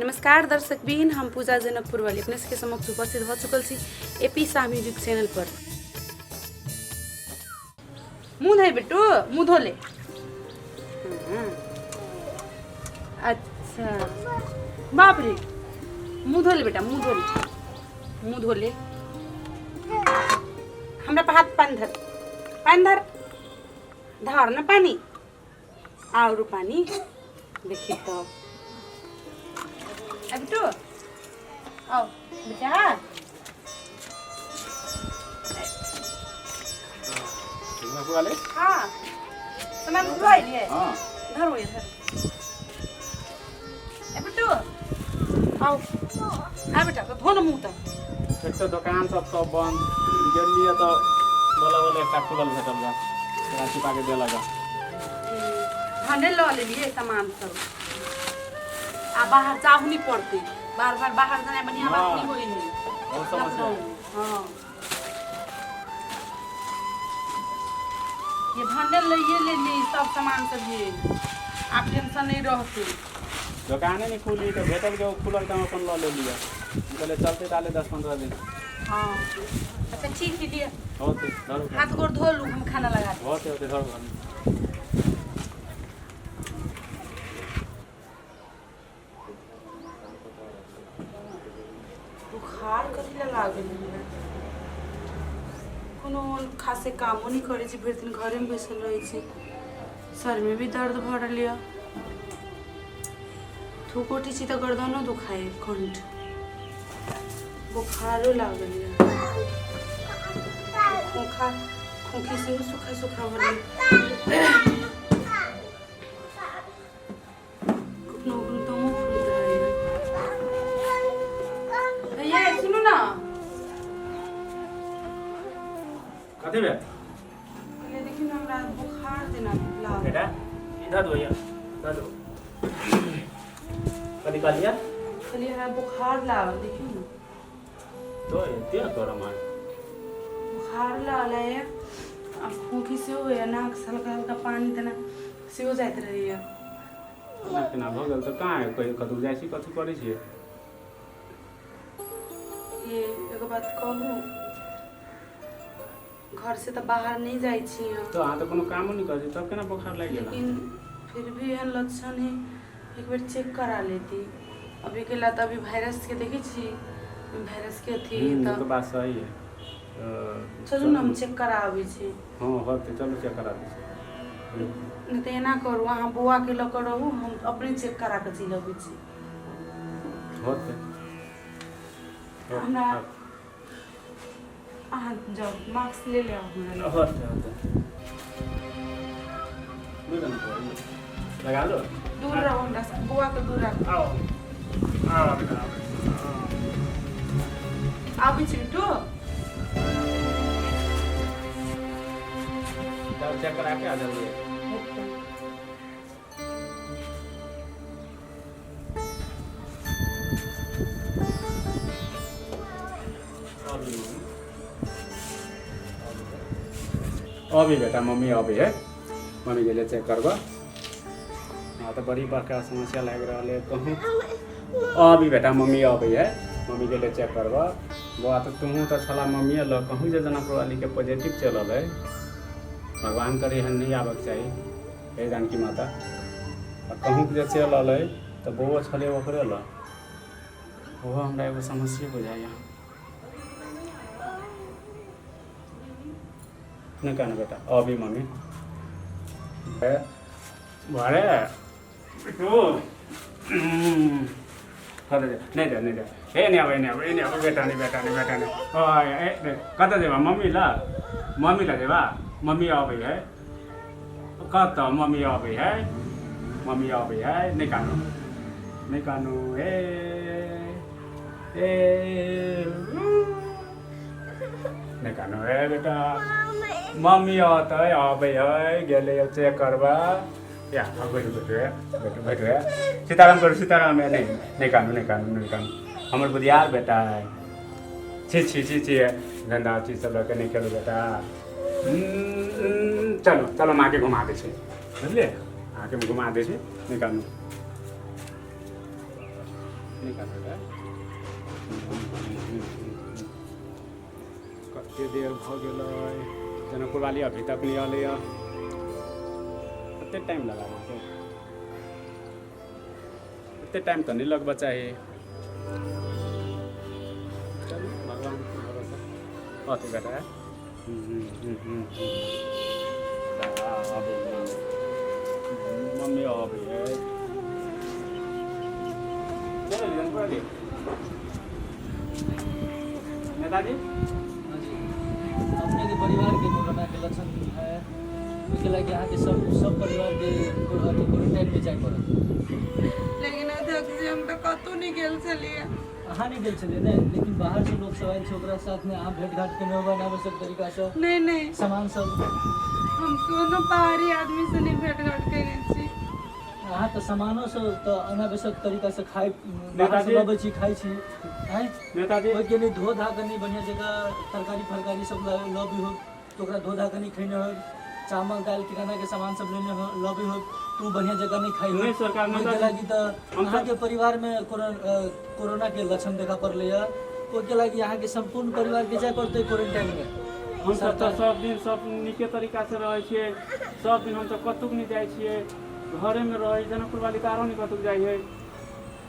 नमस्कार दर्शक बीन, हम पूजा जनकपुर वाली अपने के समक्ष उपस्थित हो चुकल छी एपी शाह म्यूजिक चैनल पर। मुँह धोए बेटू, मुँह धो ले। अच्छा बाप रे, मुँह धो ले बेटा, मुँह धो ले, मुँह धो ले। हमरा पे हाथ पानी धर, पानी धर, धर ना पानी, और पानी देखी तो बेटू आओ बेटा। हाँ सामान धुलाई लिए। धर वो इधर बेटू आओ। आ बेटा तो धो न मुँह तो। एक तो दुकान सब बंद गेलिए तो बोला एक खुलल भेटल जा राशि पाके दे लगा हंडे लो ले लिए सामान सब। आ बाहर जाहू नहीं पड़ते, बार बार बाहर जाने बढ़िया बात नहीं होई नहीं। बहुत समस्या। हाँ ये भंडल ले ली सब सामान सब, ये आप टेंशन नहीं रहते। दुकाने नहीं खुली तो भेटल के खुलल काम अपन ले लिया, बोले चलते ताले 10-15 दिन। हाँ अच्छा ठीक है, होते धरो हाथ गोड़ धो लूँ, हम खाना लगा दें। होते धरो बुखार कथी लागल है, कोनो खासे कामो नहीं करे छी, भरि दिन घरे में बैसल रहे छी, सर में भी दर्द भर लिया, थूक उठी छी तो गर्दनो दुखाए, कंठ बुखारो लागल है, खोखी से सूखा सूखा भर कथी बे ये देखिए ना, हमरा बुखार देना लागल बेटा इधर दो या इधर दो कथी कर लिया खाली हमरा बुखार लागल, देखिए ना तो ये गरम है बुखार लागल है। अब खोखी से हो या नाक से हल्का हल्का पानी देना से हो जाते रही है। ना केना भ गेल तो कहाँ है कोई कतौ जाइ छी कथी करै छी। ये एगो बात कहूँ, घर से तो बाहर नहीं जाई छी हम, तो हाँ तो कोनो काम नहीं कर तब केना बुखार लग गेल। लेकिन फिर भी यह लक्षण है, एक बार चेक करा लेती। अभी के ला तो अभी वायरस के देखे छी, वायरस के थी तो बात सही है। चलू ना हम चेक करा आबे छी। हाँ होते चलो चेक करा दी नहीं तो एना करू, अहाँ बुआ के लऽ कऽ रहू, हम अपने चेक करा के चलि अबै छी। होते हमरा अहाँ जाओ मास्क ले ले आओ हमरा। होते लगा लो, दूर रहो हमरा से, बुआ के दूर रखो। आओ आओ बेटा आबै छी बिट्टू। चेक करा के आ जाइए। अभी बेटा मम्मी अभी है, मम्मी के लिए चेक करबा। हाँ तो बड़ी बड़का समस्या लग रहा है कहूँ। अभी बेटा मम्मी अभी है, मम्मी के लिए चेक करबा। बुआ तो तुहूँ तो छला मम्मी ल कहूँ जे जनकपुर वाली के पॉजिटिव चलल है, भगवान करे एहन नहीं आबक चाहिए, हे जानकी माता। और कहूँ जे चलल है तो बउआ छले ओकरे ल, ओहो हमरा एगो समस्या बुझाइए। नहीं कहना बेटा अभी मम्मी भरे नहीं दे हे नहीं अब बेटा नहीं कत देवा मम्मी ला देवा मम्मी अबै है कत मम्मी अबै है नहीं कानू हे नहीं कानू हे बेटा मम्मी अबै है गेले चेक करबा या बैठो सीताराम करो सीताराम है नहीं कानू हमर बुधियार बेटा है। छी गंदा चीज सब रख नहीं खेलो बेटा। चलो माँ के घुमा दे छी, बुझलिए आके घुमा दे छी निकालू निकाल बेटा कते देर भ गेलै जनकपुर वाली अभी तक नहीं अलै कते टाइम लगा इतने टाइम तो नहीं लगवा चाहिए चल भगवान की भरोसा अति बेटा है मम्मी अभी है नेताजी अपने के परिवार के कोरोना के लक्षण है उसके लगे यहाँ के सब परिवार के क्वारंटाइन में जाए पड़त लेकिन अध्यक्ष जी हम तो कतौ नहीं गेल छलिए अहाँ नहीं गेल छलिए ने लेकिन बाहर से लोग सब आयल छै ओकरा साथ में अहाँ भेंट घाट केने होबे अनावश्यक तरीका से नहीं सामान सब हम कोनो बाहरी आदमी से नहीं भेंट घाट केने छी अहाँ तो सामानो सब तो अनावश्यक तरीका से खाए नेताजी लबै छी खाइ छी हैं नेताजी ओइ के लिए धो धा के नहीं बढ़िया जगह तरकारी फरकारी सब लबी हो तो ओकरा धो धा के नहीं खैने हो चावल दाल किराना के सामान सब लेने हो लबी हो तू बढ़िया जगह नहीं खाई हो नहीं सरकार ओइ के लागी तो अहाँ के परिवार में कोरोना के लक्षण देखा पड़ले है ओइ के लागी अहाँ के संपूर्ण परिवार के जाय पड़ते क्वारंटाइन में हम सब तो सब दिन सब नीके तरीका से रहे छिए सब दिन हम तो कतुक नहीं जाए छिए घरे में रहे जनकपुर वाली तारो नहीं कतुक जाए है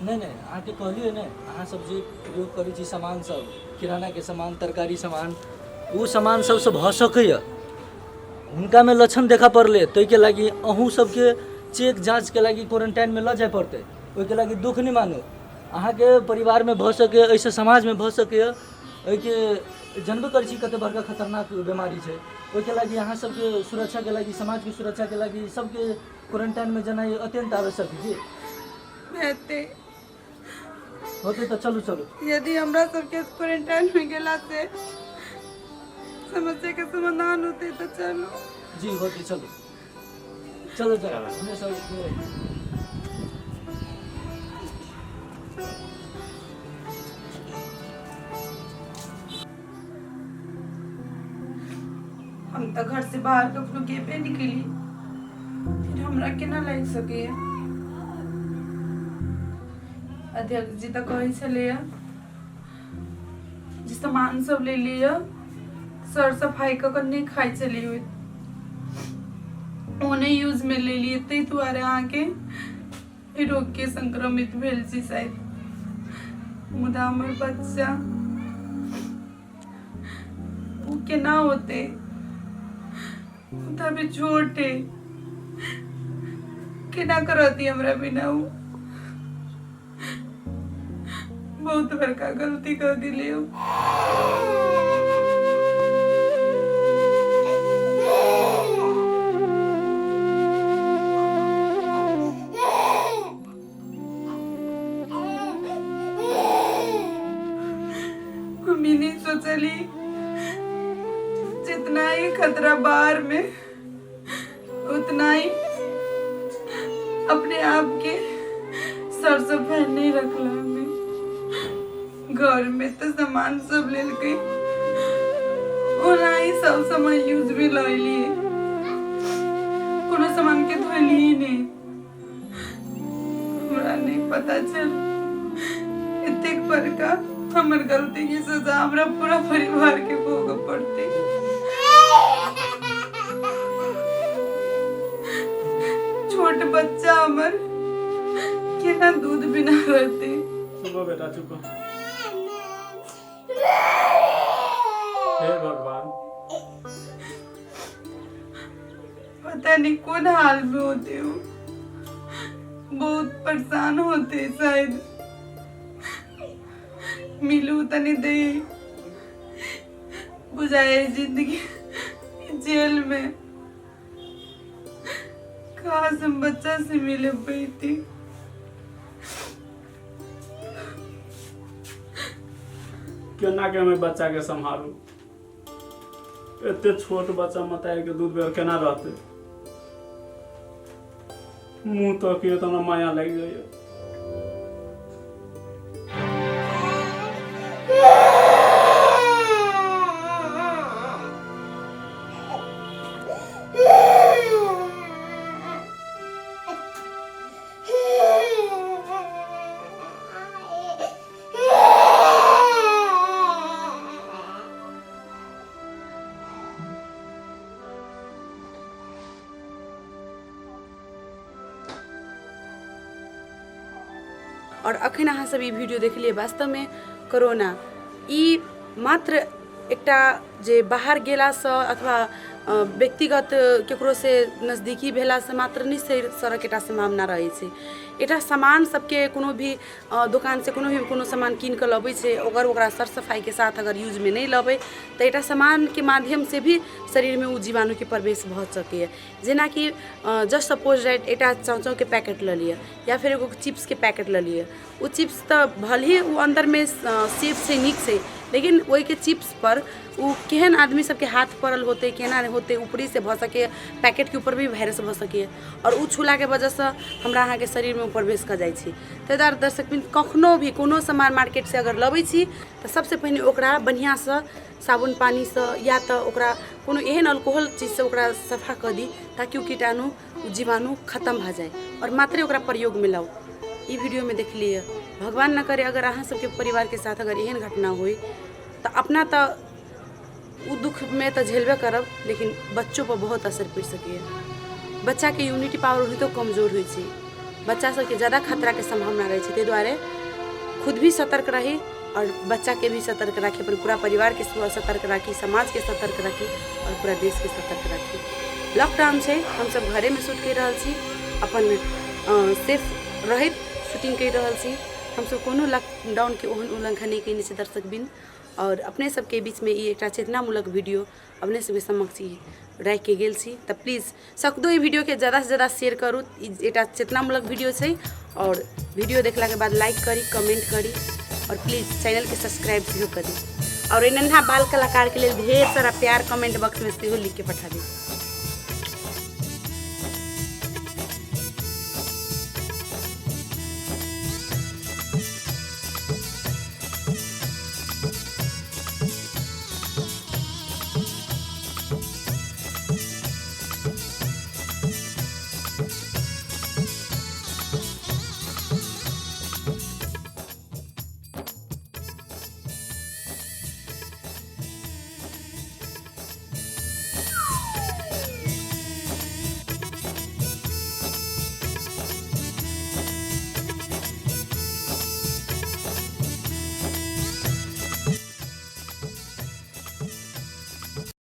नहीं अहाँ के कहलिए ने अहाँ सब जे प्रयोग करै छी सामान सब किराना के सामान तरकारी सामान वो सामान सबसे भऽ सकैए हुनका में लक्षण देखा पड़ले तो के लागी अहूँ सबके चेक जांच के लागी क्वारंटाइन में ल जाए पड़ते ओहि के लागी दुख नहीं मानो अहाँ के परिवार में भऽ सके ऐसे समाज में भऽ सके ओहि के जानबे करै छी कते बड़का खतरनाक बीमारी छै ओहि के लागी अहाँ सबके सुरक्षा के लागी समाज के सुरक्षा के लागी सबके क्वारंटाइन में जेनाइ अत्यंत आवश्यक है हेते होते तो चलू यदि हमरा सबके क्वारंटाइन में गेला से समस्या के समाधान होते तो चलो जी होते चलो हमें सब हम तो घर से बाहर कखनो गेबे निकली फिर हमरा केना लाग सके अध्यक्ष जी तो कहे छले जे सामान सब ले लिया सर सफाई क नहीं खाई चलिए ओने यूज में ले लिए तै दुआरे आके रोग के संक्रमित भेल छी शायद मुदा हमर बच्चा वो केना होते तभी छोटे केना करती हमरा बिना वो बहुत बड़का गलती कर दिले मम्मी नहीं सोचली जितना ही खतरा बाहर में उतना ही अपने आप के सर सफाई नहीं रखला हमें घर में तो सामान सब ले गई ओना ही सब सामान यूज भी ले लिए कोनो सामान के धोली ही नहीं हमरा नहीं पता चल इतने बड़का हमर गलती की सजा हमरा पूरा परिवार के भोग पड़ते छोट बच्चा हमर केना दूध बिना रहते चुप बेटा चुप हे भगवान पता नहीं कौन हाल में होते हो बहुत परेशान होते शायद मिलू तनी दे बुझाए जिंदगी जेल में काश हम बच्चा से मिले पाती केना के हमें बच्चा के संभालू एते छोट बच्चा मताए के दूध बेर केना रहते मुंह तो के तो माया लग जाए और अखन अहाँ सब ई वीडियो देखलिए वास्तव में कोरोना ई मात्र एकटा जे बाहर गेलासँ अथवा व्यक्तिगत केकरो से नजदीकी भेलासँ मात्र नहीं सरक एकटा संभावना रहे छै। एटा सामान सबके कोनो भी दुकान से कोनो सामान कीन के लबै छै अगर ओकरा सर सफाई के साथ अगर यूज में नहीं लबै तो एटा सामान के माध्यम से भी शरीर में उ जीवाणु के प्रवेश भ सकैए। जेना कि जस्ट सपोज राइट एटा चाउचाउ के पैकेट ल लिए या फिर एगो चिप्स के पैकेट ल लिए। उ चिप्स तो भले ही उ अंदर में सेफ से नीक से लेकिन वही के चिप्स पर उ केहन आदमी सबके हाथ पड़ल होते केना होते ऊपरी से भ सके पैकेट के ऊपर भी वायरस भ सके और उ छूला के वजह से हमरा अहाँ के शरीर में प्रवेश कर जाय छी। ताहि दुआरे दर्शकबिन कखनो भी कोनो सामान मार्केट से अगर लबै छी तो सबसे पहले ओकरा बढ़िया से साबुन पानी से या तो ओकरा कोनो एहन अल्कोहल चीज से ओकरा सफा कर दी ताकि उ कीटाणु जीवाणु खत्म भ जाए और मात्रे ओकरा प्रयोग में लाओ। ई वीडियो में देख लिए भगवान न करे अगर अहाँ सबके परिवार के साथ अगर एहन घटना होई तो अपना तो उ दुख में तो झेलबे करब लेकिन बच्चों पर बहुत असर पड़ सके। बच्चा के इम्यूनिटी पावर भी तो कमजोर हो बच्चा सबके ज़्यादा खतरा के संभावना रहे ताहि दुआरे खुद भी सतर्क रही और बच्चा के भी सतर्क राखी अपन पूरा परिवार के सतर्क राखी समाज के सतर्क राखी और पूरा देश के सतर्क राखी। लॉकडाउन है हम सब घरे में शूट कर रहा छी अपन सेफ रहित शूटिंग कर रहा छी। हम सब कोनो लॉकडाउन के ओहन उल्लंघन नहीं कने से दर्शक बिन और अपने सबके बीच में ये एक चेतनामूलक वीडियो अपने सबके समक्ष राख के गेल छी। तो प्लीज़ सकदो ये वीडियो के ज़्यादा से ज़्यादा शेयर करूँ। एक चेतनामूलक वीडियो है और वीडियो देखला के बाद लाइक करी कमेंट करी और प्लीज़ चैनल के सब्सक्राइब करी और नन्हा बाल कलाकार के लिए ढेर सारा प्यार कमेंट बॉक्स में से लिख के पठा दी।